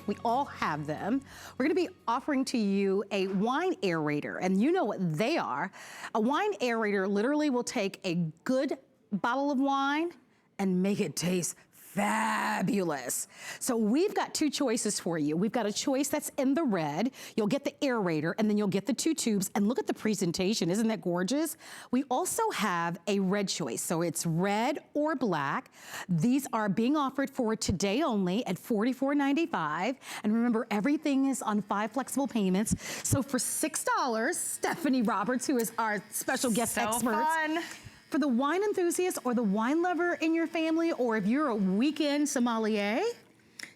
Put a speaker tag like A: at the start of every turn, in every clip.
A: We all have them. We're gonna be offering to you a wine aerator, and you know what they are. A wine aerator literally will take a good bottle of wine and make it taste fabulous. So we've got two choices for you. We've got a choice that's in the red. You'll get the aerator and then you'll get the 2 tubes, and look at the presentation, isn't that gorgeous? We also have a red choice, so it's red or black. These are being offered for today only at $44.95. And remember, everything is on 5 flexible payments. So for $6, Stephanie Roberts, who is our special guest expert.
B: Fun.
A: For the wine enthusiast or the wine lover in your family, or if you're a weekend sommelier,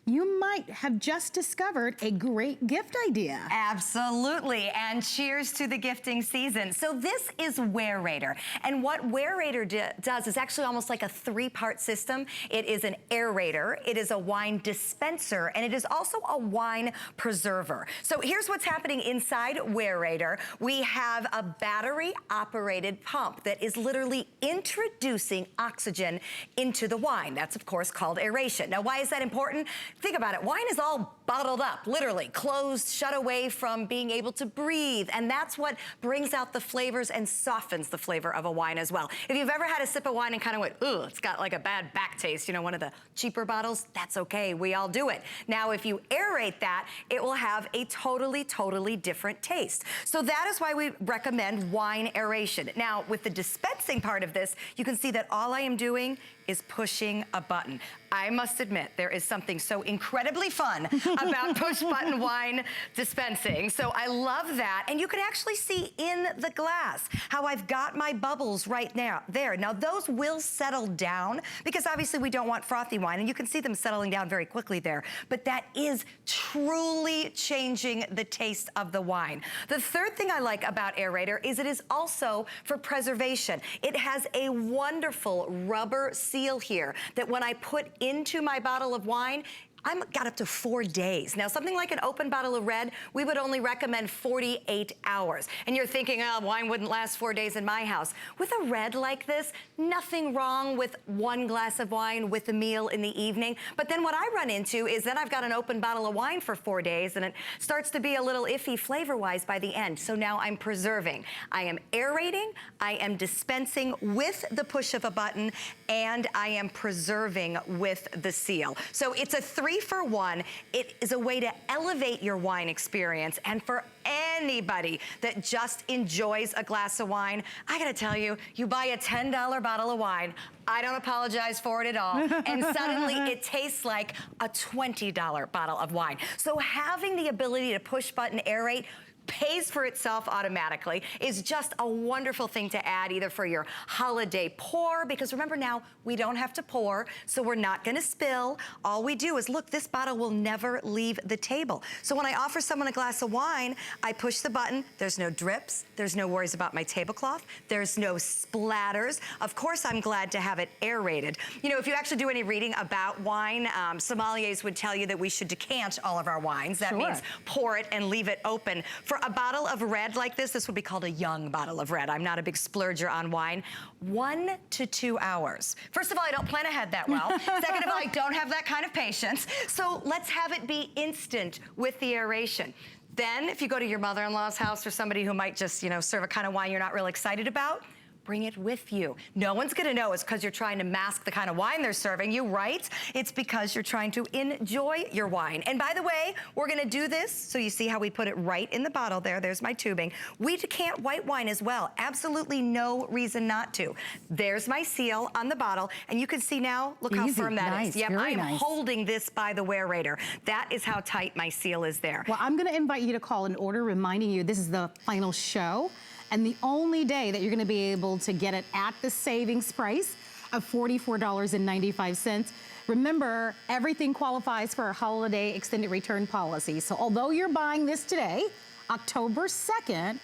A: you might have just discovered a great gift idea.
B: Absolutely, and cheers to the gifting season. So this is Waerator, and what Waerator does is actually almost like a 3-part system. It is an aerator, it is a wine dispenser, and it is also a wine preserver. So here's what's happening inside Waerator. We have a battery-operated pump that is literally introducing oxygen into the wine. That's, of course, called aeration. Now, why is that important? Think about it, wine is all bottled up, literally, closed, shut away from being able to breathe, and that's what brings out the flavors and softens the flavor of a wine as well. If you've ever had a sip of wine and kind of went, ugh, it's got like a bad back taste, you know, one of the cheaper bottles, that's okay, we all do it. Now, if you aerate that, it will have a totally, totally different taste. So that is why we recommend wine aeration. Now, with the dispensing part of this, you can see that all I am doing is pushing a button. I must admit, there is something so incredibly fun about push button wine dispensing. So I love that. And you can actually see in the glass how I've got my bubbles right now there. Now those will settle down because obviously we don't want frothy wine, and you can see them settling down very quickly there. But that is truly changing the taste of the wine. The third thing I like about Aerator is it is also for preservation. It has a wonderful rubber seal here that when I put into my bottle of wine, I've got up to 4 days. Now, something like an open bottle of red, we would only recommend 48 hours. And you're thinking, oh, wine wouldn't last 4 days in my house. With a red like this, nothing wrong with 1 glass of wine with a meal in the evening. But then what I run into is then I've got an open bottle of wine for 4 days, and it starts to be a little iffy flavor-wise by the end. So now I'm preserving. I am aerating, I am dispensing with the push of a button, and I am preserving with the seal. So it's a 3-for-1. It is a way to elevate your wine experience, and for anybody that just enjoys a glass of wine, I gotta tell you, you buy a $10 bottle of wine, I don't apologize for it at all, and suddenly it tastes like a $20 bottle of wine. So having the ability to push button aerate pays for itself automatically is just a wonderful thing to add either for your holiday pour, because remember now, we don't have to pour, so we're not gonna spill. All we do is, look, this bottle will never leave the table. So when I offer someone a glass of wine, I push the button, there's no drips, there's no worries about my tablecloth, there's no splatters. Of course, I'm glad to have it aerated. You know, if you actually do any reading about wine, sommeliers would tell you that we should decant all of our wines. That means pour it and leave it open. For a bottle of red like this would be called a young bottle of red. I'm not a big splurger on wine. 1 to 2 hours. First of all, I don't plan ahead that well. Second of all, I don't have that kind of patience. So let's have it be instant with the aeration. Then, if you go to your mother-in-law's house or somebody who might just, you know, serve a kind of wine you're not real excited about, bring it with you. No one's gonna know it's because you're trying to mask the kind of wine they're serving you, right? It's because you're trying to enjoy your wine. And by the way, we're gonna do this, so you see how we put it right in the bottle there, there's my tubing. We decant white wine as well, absolutely no reason not to. There's my seal on the bottle, and you can see now, look how firm that is. Yep, I am holding this by the Waerator. That is how tight my seal is there.
A: Well, I'm gonna invite you to call an order, reminding you this is the final show, and the only day that you're gonna be able to get it at the savings price of $44.95. Remember, everything qualifies for our holiday extended return policy. So although you're buying this today, October 2nd,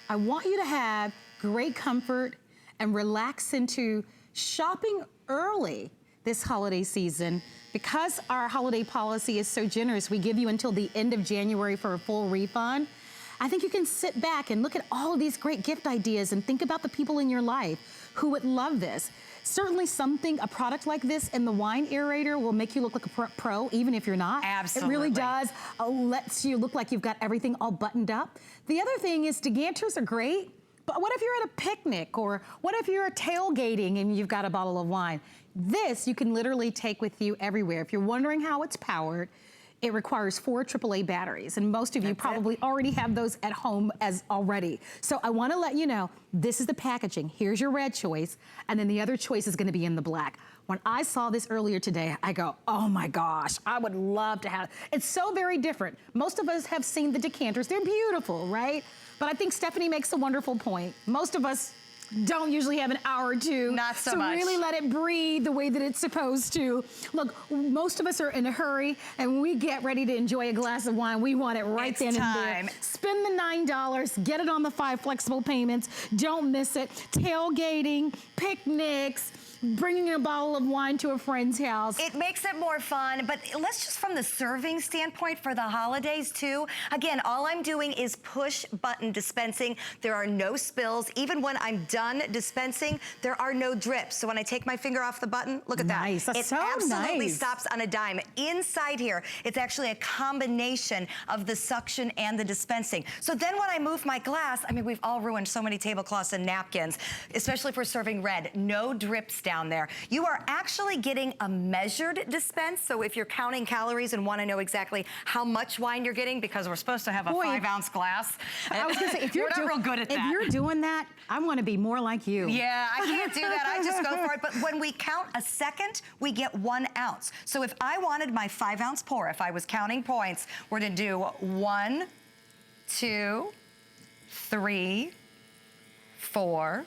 A: I want you to have great comfort and relax into shopping early this holiday season. Because our holiday policy is so generous, we give you until the end of January for a full refund. I think you can sit back and look at all of these great gift ideas and think about the people in your life who would love this. certainly a product like this in the wine aerator will make you look like a pro, even if you're not.
B: Absolutely.
A: It really does. Lets you look like you've got everything all buttoned up. The other thing is decanters are great, but what if you're at a picnic, or what if you're tailgating and you've got a bottle of wine? This you can literally take with you everywhere. If you're wondering how it's powered, it requires 4 AAA batteries, and most of you probably already have those at home as already. So I wanna let you know, this is the packaging. Here's your red choice, and then the other choice is gonna be in the black. When I saw this earlier today, I go, oh my gosh, I would love to have, it's so very different. Most of us have seen the decanters, they're beautiful, right? But I think Stephanie makes a wonderful point. Most of us don't usually have an hour or two.
B: Not so much.
A: So really let it breathe the way that it's supposed to. Look, most of us are in a hurry, and when we get ready to enjoy a glass of wine, we want it right then and there. Spend the $9, get it on the 5 flexible payments. Don't miss it. Tailgating, picnics, bringing a bottle of wine to a friend's house.
B: It makes it more fun, but let's just from the serving standpoint for the holidays too. Again, all I'm doing is push button dispensing. There are no spills. Even when I'm done dispensing, there are no drips. So when I take my finger off the button, look at that.
A: Nice, that's so
B: absolutely
A: nice.
B: Stops on a dime. Inside here, it's actually a combination of the suction and the dispensing. So then when I move my glass, I mean, we've all ruined so many tablecloths and napkins, especially if we're serving red. No drips down there. You are actually getting a measured dispense. So if you're counting calories and want to know exactly how much wine you're getting, because we're supposed to have a 5-ounce glass.
A: I was gonna say, if you're
B: not real good at that.
A: If you're doing that, I want to be more like you.
B: Yeah, I can't do that. I just go for it. But when we count a second, we get 1 ounce. So if I wanted my 5-ounce pour, if I was counting points, we're to do 1, 2, 3, 4,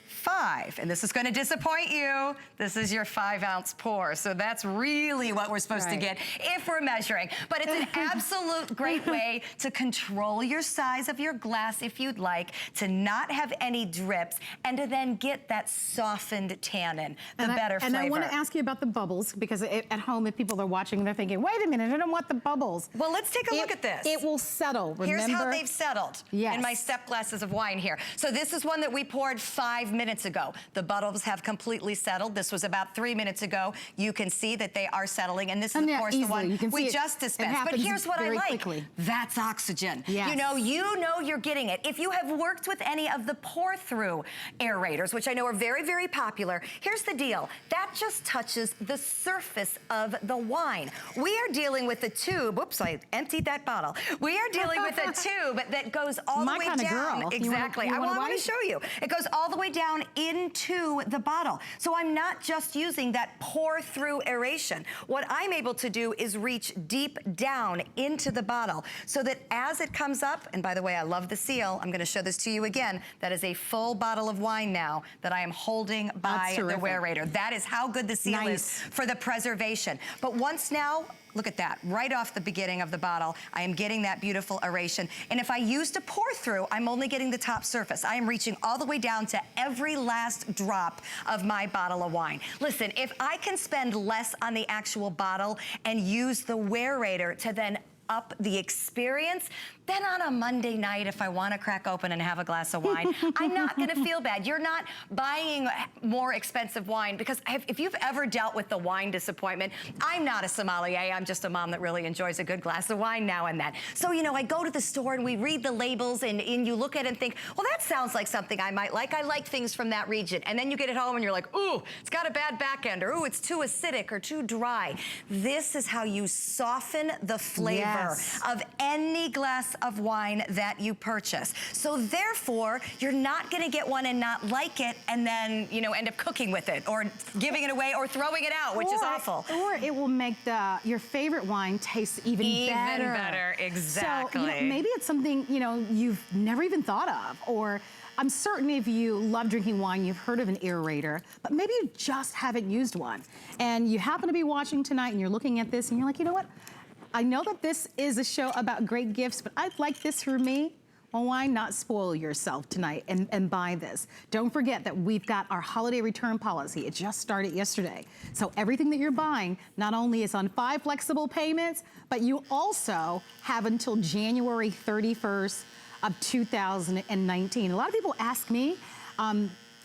B: 5. And this is going to disappoint you. This is your 5-ounce pour. So that's really what we're supposed to get if we're measuring. But it's an absolute great way to control your size of your glass if you'd like, to not have any drips, and to then get that softened tannin, the better flavor.
A: And I want to ask you about the bubbles, because at home, if people are watching, they're thinking, wait a minute, I don't want the bubbles.
B: Well, let's take a look at this.
A: It will settle, remember?
B: Here's how they've settled in my step glasses of wine here. So this is one that we poured 5 minutes ago. The bubbles have completely settled. This was about 3 minutes ago. You can see that they are settling, and this is, of course, the one we just dispensed. But here's what I like. That's oxygen.
A: Yes.
B: You know you're getting it. If you have worked with any of the pour-through aerators, which I know are very, very popular, here's the deal. That just touches the surface of the wine. We are dealing with a tube. Oops, I emptied that bottle. We are dealing with a tube that goes all the way down.
A: Girl.
B: Exactly. I want to show you. It goes all the way down into the bottle. So I'm not just using that pour through aeration. What I'm able to do is reach deep down into the bottle so that as it comes up, and by the way, I love the seal. I'm going to show this to you again. That is a full bottle of wine now that I am holding by the Waerator. That is how good the seal is for the preservation. But once now, look at that, right off the beginning of the bottle, I am getting that beautiful aeration. And if I used a pour through, I'm only getting the top surface. I am reaching all the way down to every last drop of my bottle of wine. Listen, if I can spend less on the actual bottle and use the Waerator to then up the experience, then on a Monday night, if I want to crack open and have a glass of wine, I'm not going to feel bad. You're not buying more expensive wine, because if you've ever dealt with the wine disappointment, I'm not a sommelier. I'm just a mom that really enjoys a good glass of wine now and then. So, you know, I go to the store and we read the labels, and you look at it and think, well, that sounds like something I might like. I like things from that region. And then you get it home and you're like, ooh, it's got a bad back end, or ooh, it's too acidic or too dry. This is how you soften the flavor of any glass of wine that you purchase. So therefore, you're not gonna get one and not like it and then, you know, end up cooking with it or giving it away or throwing it out, which is awful.
A: Or it will make your favorite wine taste even better.
B: Even better, exactly.
A: So, you know, maybe it's something, you know, you've never even thought of, or I'm certain if you love drinking wine, you've heard of an aerator, but maybe you just haven't used one. And you happen to be watching tonight and you're looking at this and you're like, you know what? I know that this is a show about great gifts, but I'd like this for me. Well, why not spoil yourself tonight and buy this? Don't forget that we've got our holiday return policy. It just started yesterday. So everything that you're buying not only is on 5 flexible payments, but you also have until January 31st of 2019. A lot of people ask me,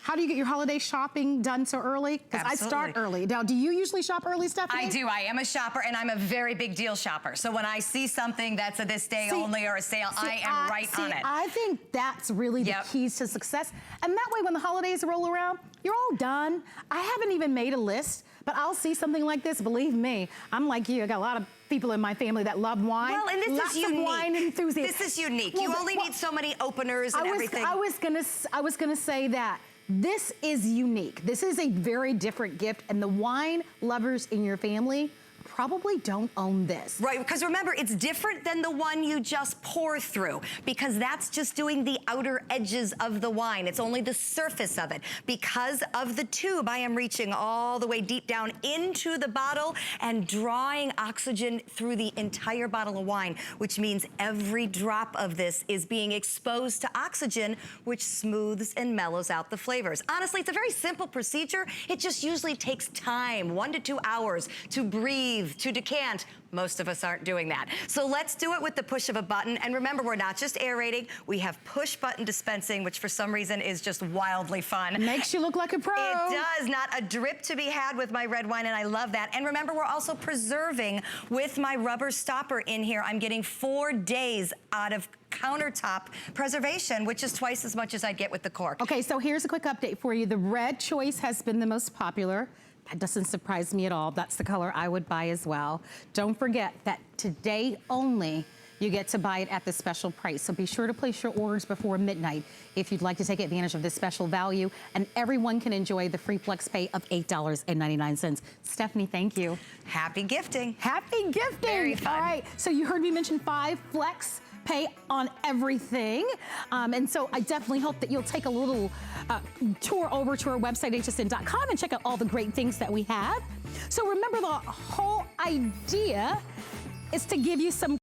A: How do you get your holiday shopping done so early? Because I start early. Now, do you usually shop early, Stephanie?
B: I do. I am a shopper, and I'm a very big deal shopper. So when I see something that's a this day only or a sale, I am right on it.
A: I think that's really the keys to success. And that way, when the holidays roll around, you're all done. I haven't even made a list, but I'll see something like this. Believe me, I'm like you. I got a lot of people in my family that love wine.
B: Well, and this is unique.
A: Wine enthusiasts.
B: This is unique. You only need so many openers and everything.
A: I was gonna say that. This is unique. This is a very different gift, and the wine lovers in your family probably don't own this.
B: Right, because remember, it's different than the one you just pour through, because that's just doing the outer edges of the wine. It's only the surface of it. Because of the tube, I am reaching all the way deep down into the bottle and drawing oxygen through the entire bottle of wine, which means every drop of this is being exposed to oxygen, which smooths and mellows out the flavors. Honestly, it's a very simple procedure. It just usually takes time, 1 to 2 hours, to breathe, to decant. Most of us aren't doing that. So let's do it with the push of a button. And remember, we're not just aerating, we have push button dispensing, which for some reason is just wildly fun.
A: Makes you look like a pro.
B: It does, not a drip to be had with my red wine, and I love that. And remember, we're also preserving with my rubber stopper in here. I'm getting 4 days out of countertop preservation, which is twice as much as I get with the cork.
A: Okay, so here's a quick update for you. The red choice has been the most popular. That doesn't surprise me at all. That's the color I would buy as well. Don't forget that today only, you get to buy it at the special price. So be sure to place your orders before midnight if you'd like to take advantage of this special value. And everyone can enjoy the free flex pay of $8.99. Stephanie, thank you.
B: Happy gifting.
A: Happy gifting.
B: Very fun.
A: All right, so you heard me mention 5 flex pay on everything. And so I definitely hope that you'll take a little tour over to our website, hsn.com, and check out all the great things that we have. So remember, the whole idea is to give you some